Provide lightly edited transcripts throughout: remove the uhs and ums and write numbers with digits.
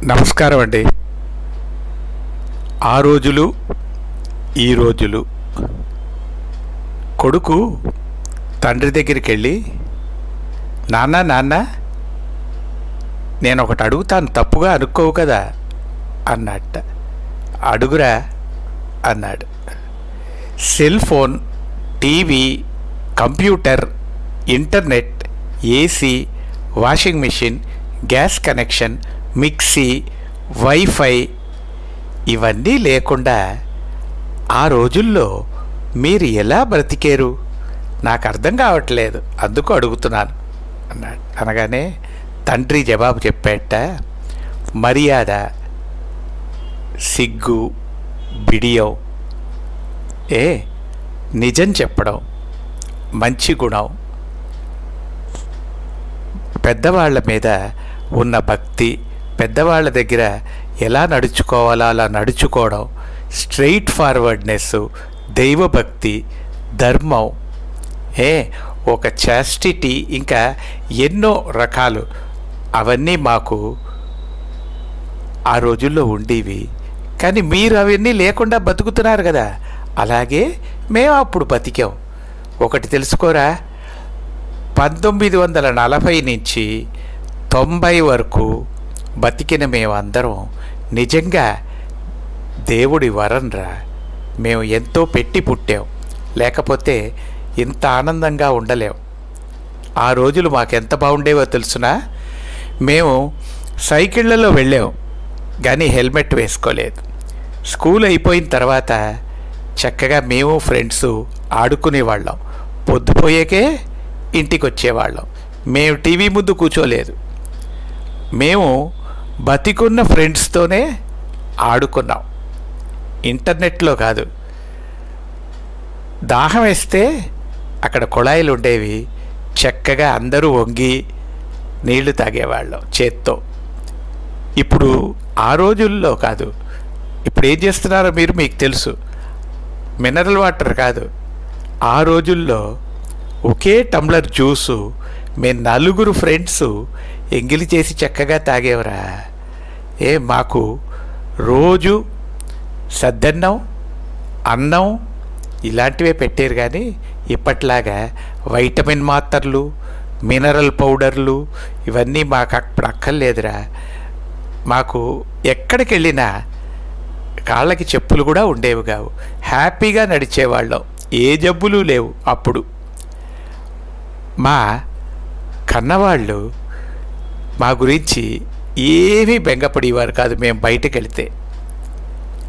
నమస్కారం అండి. ఆ రోజులు ఈ రోజులు. కొడుకు తండ్రి దగ్గరికి వెళ్ళి, నాన్న నాన్న నేను ఒకటి అడుగుతాను, తప్పుగా అనుకోవు కదా అన్నట్ట. అడుగురా అన్నాడు. Cell phone, TV, computer, internet, AC, washing machine, gas connection, mixie, wifi ఇవన్నీ లేకుండా ఆ రోజుల్లో మీరు ఎలా బ్రతికేరు నాకు అర్థం కావట్లేదు, అందుకు అడుగుతున్నాను అన్నాడు. అనగానే తండ్రి జవాబు చెప్పేట, మర్యాద, సిగ్గు, బిడియం, నిజం చెప్పడం, మంచి గుణం, పెద్దవాళ్ళ మీద ఉన్న భక్తి, పెద్దవాళ్ళ దగ్గర ఎలా నడుచుకోవాలో అలా నడుచుకోవడం, స్ట్రెయిట్ ఫార్వర్డ్నెస్, దైవభక్తి, ధర్మం, ఒక చాస్టిటీ, ఇంకా ఎన్నో రకాలు అవన్నీ మాకు ఆ రోజుల్లో ఉండేవి. కానీ మీరు అవన్నీ లేకుండా బతుకుతున్నారు కదా, అలాగే మేము అప్పుడు బతికాం. ఒకటి తెలుసుకోరా, 1940 నుంచి 90 వరకు బతికిన మేమందరం నిజంగా దేవుడి వరంరా. మేము ఎంతో పెట్టి పుట్టాం, లేకపోతే ఇంత ఆనందంగా ఉండలేం. ఆ రోజులు మాకెంత బాగుండేవో తెలుసునా? మేము సైకిళ్ళలో వెళ్ళాం కానీ హెల్మెట్ వేసుకోలేదు. స్కూల్ అయిపోయిన తర్వాత చక్కగా మేము ఫ్రెండ్స్ ఆడుకునేవాళ్ళం. పొద్దుపోయాకే ఇంటికి వచ్చేవాళ్ళం. మేము టీవీ ముందు కూర్చోలేదు. మేము బతికున్న ఫ్రెండ్స్తోనే ఆడుకున్నాం, ఇంటర్నెట్లో కాదు. దాహం వేస్తే అక్కడ కుళాయిలు ఉండేవి, చక్కగా అందరూ వంగి నీళ్లు తాగేవాళ్ళం చేత్తో. ఇప్పుడు ఆ రోజుల్లో కాదు. ఇప్పుడు ఏం చేస్తున్నారో మీకు తెలుసు. మినరల్ వాటర్ కాదు, ఆ రోజుల్లో ఒకే టంబ్లర్ జ్యూసు మేము 4 ఫ్రెండ్స్ ఎంగిలి చేసి చక్కగా తాగేవరా. మాకు రోజు సద్దన్నం, అన్నం ఇలాంటివే పెట్టారు. కానీ ఇప్పట్లాగా వైటమిన్ మాత్రలు, మినరల్ పౌడర్లు ఇవన్నీ మాకు అప్పుడు అక్కర్లేదురా. మాకు ఎక్కడికి వెళ్ళినా కాళ్ళకి చెప్పులు కూడా ఉండేవి కావు. హ్యాపీగా నడిచేవాళ్ళం, ఏ జబ్బులు లేవు. అప్పుడు మా కన్నవాళ్ళు మా గురించి ఏమీ బెంగపడేవారు కాదు. మేము బయటకు వెళితే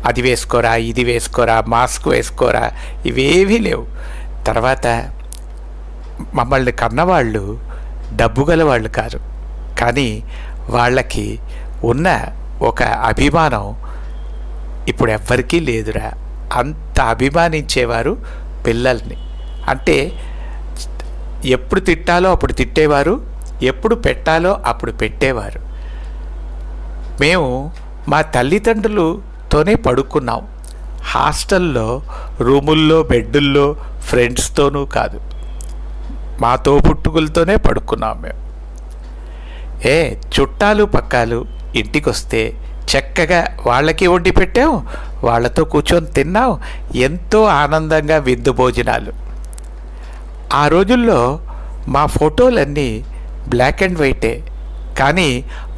అది వేసుకోరా, ఇది వేసుకోరా, మాస్క్ వేసుకోరా, ఇవేమీ లేవు. తర్వాత మమ్మల్ని కన్నవాళ్ళు డబ్బు గల వాళ్ళు కాదు, కానీ వాళ్ళకి ఉన్న ఒక అభిమానం ఇప్పుడు ఎవ్వరికీ లేదురా. అంత అభిమానించేవారు పిల్లల్ని. అంటే ఎప్పుడు తిట్టాలో అప్పుడు తిట్టేవారు, ఎప్పుడు పెట్టాలో అప్పుడు పెట్టేవారు. మేము మా తల్లిదండ్రులతోనే పడుకున్నాం, హాస్టల్లో రూముల్లో, బెడ్డుల్లో ఫ్రెండ్స్తోనూ కాదు. మా తోబుట్టుకులతోనే పడుకున్నాం మేము. చుట్టాలు పక్కాలు ఇంటికి వస్తే చక్కగా వాళ్ళకి వండి పెట్టాం, వాళ్ళతో కూర్చొని తిన్నాం. ఎంతో ఆనందంగా విందు భోజనాలు. ఆ రోజుల్లో మా ఫోటోలన్నీ బ్లాక్ అండ్ వైటే, కానీ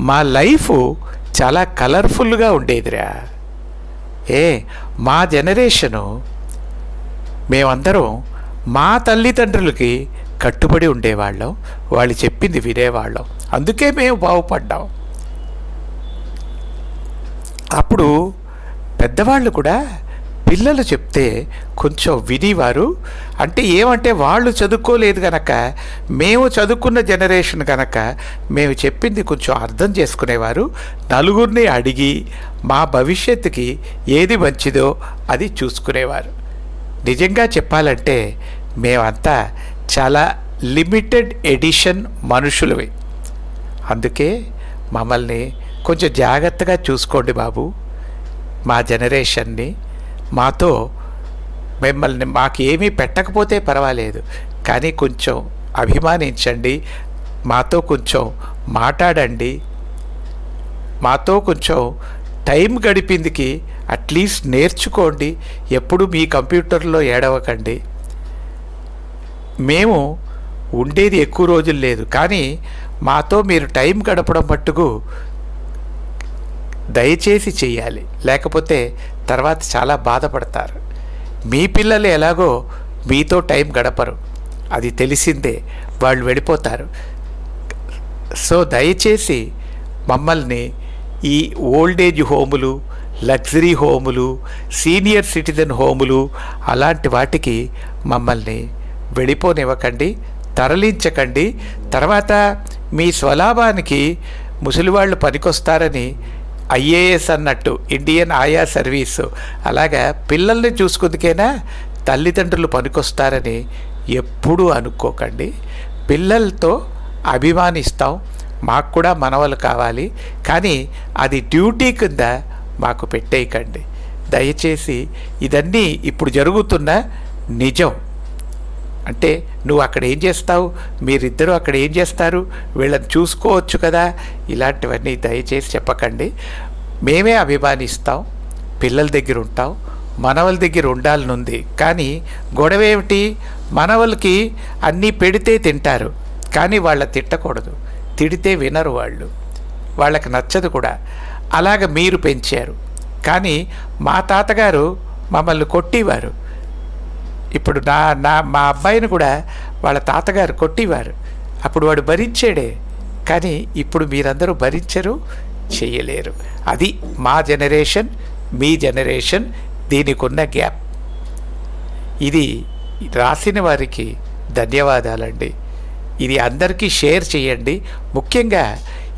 మా లైఫ్ చాలా కలర్ఫుల్గా ఉండేదిరా. మా జనరేషను మేమందరం మా తల్లిదండ్రులకి కట్టుబడి ఉండేవాళ్ళం, వాళ్ళు చెప్పింది వినేవాళ్ళం. అందుకే మేము బాగుపడ్డాం. అప్పుడు పెద్దవాళ్ళు కూడా పిల్లలు చెప్తే కొంచెం వినేవారు. అంటే ఏమంటే వాళ్ళు చదువుకోలేదు కనుక, మేము చదువుకున్న జనరేషన్ కనుక మేము చెప్పింది కొంచెం అర్థం చేసుకునేవారు. నలుగురిని అడిగి మా భవిష్యత్తుకి ఏది మంచిదో అది చూసుకునేవారు. నిజంగా చెప్పాలంటే మేమంతా చాలా లిమిటెడ్ ఎడిషన్ మనుషులవి. అందుకే మమ్మల్ని కొంచెం జాగ్రత్తగా చూసుకోండి బాబు. మా జనరేషన్ని మాతో మిమ్మల్ని మాకు ఏమీ పెట్టకపోతే పర్వాలేదు, కానీ కొంచెం అభిమానించండి, మాతో కొంచెం మాట్లాడండి, మాతో కొంచెం టైం గడిపిందికి అట్లీస్ట్ నేర్చుకోండి. ఎప్పుడు మీ కంప్యూటర్లో ఏడవకండి. మేము ఉండేది ఎక్కువ రోజులు లేదు, కానీ మాతో మీరు టైం గడపడం మట్టుకు దయచేసి చెయ్యాలి. లేకపోతే తర్వాత చాలా బాధపడతారు. మీ పిల్లలు ఎలాగో మీతో టైం గడపరు, అది తెలిసిందే, వాళ్ళు వెళ్ళిపోతారు. సో దయచేసి మమ్మల్ని ఈ ఓల్డేజ్ హోములు, లగ్జరీ హోములు, సీనియర్ సిటిజన్ హోములు అలాంటి వాటికి మమ్మల్ని వెళ్ళిపోనివ్వకండి, తరలించకండి. తర్వాత మీ స్వలాభానికి ముసలివాళ్ళు పనికొస్తారని ఐఏఎస్ అన్నట్టు ఇండియన్ ఆయా సర్వీసు అలాగా పిల్లల్ని చూసుకుందుకైనా తల్లిదండ్రులు పనికొస్తారని ఎప్పుడూ అనుకోకండి. పిల్లలతో అభిమానిస్తాం, మాకు కూడా మనవలు కావాలి, కానీ అది డ్యూటీ కింద మాకు పెట్టేయకండి దయచేసి. ఇదన్నీ ఇప్పుడు జరుగుతున్న నిజం. అంటే నువ్వు అక్కడ ఏం చేస్తావు, మీరిద్దరూ అక్కడ ఏం చేస్తారు, వీళ్ళని చూసుకోవచ్చు కదా, ఇలాంటివన్నీ దయచేసి చెప్పకండి. మేమే అభిమానిస్తాం, పిల్లల దగ్గర ఉంటాం, మనవల దగ్గర ఉండాలనుంది. కానీ గొడవ ఏమిటి, మనవలకి అన్నీ పెడితే తింటారు, కానీ వాళ్ళ తిట్టకూడదు, తిడితే వినరు, వాళ్ళకి నచ్చదు కూడా. అలాగ మీరు పెంచారు. కానీ మా తాతగారు మమ్మల్ని కొట్టేవారు. ఇప్పుడు మా అబ్బాయిని కూడా వాళ్ళ తాతగారు కొట్టేవారు. అప్పుడు వాడు భరించాడే, కానీ ఇప్పుడు మీరందరూ భరించరు, చేయలేరు. అది మా జనరేషన్, మీ జనరేషన్, దీనికి ఉన్న గ్యాప్. ఇది రాసిన వారికి ధన్యవాదాలండి. ఇది అందరికీ షేర్ చేయండి. ముఖ్యంగా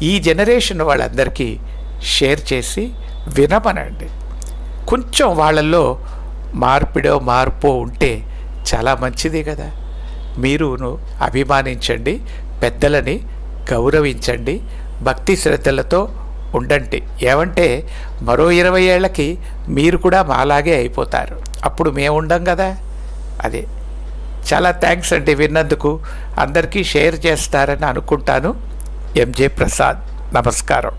ఈ జనరేషన్ వాళ్ళందరికీ షేర్ చేసి వినమనండి. కొంచెం వాళ్ళల్లో మార్పో ఉంటే చాలా మంచిది కదా. మీరును అభిమానించండి, పెద్దలని గౌరవించండి, భక్తి శ్రద్ధలతో ఉండండి. ఏమంటే మరో 20 ఏళ్ళకి మీరు కూడా మాలాగే అయిపోతారు, అప్పుడు మేము ఉండం కదా. అదే, చాలా థ్యాంక్స్ అండి విన్నందుకు. అందరికీ షేర్ చేస్తారని అనుకుంటాను. ఎంజే ప్రసాద్, నమస్కారం.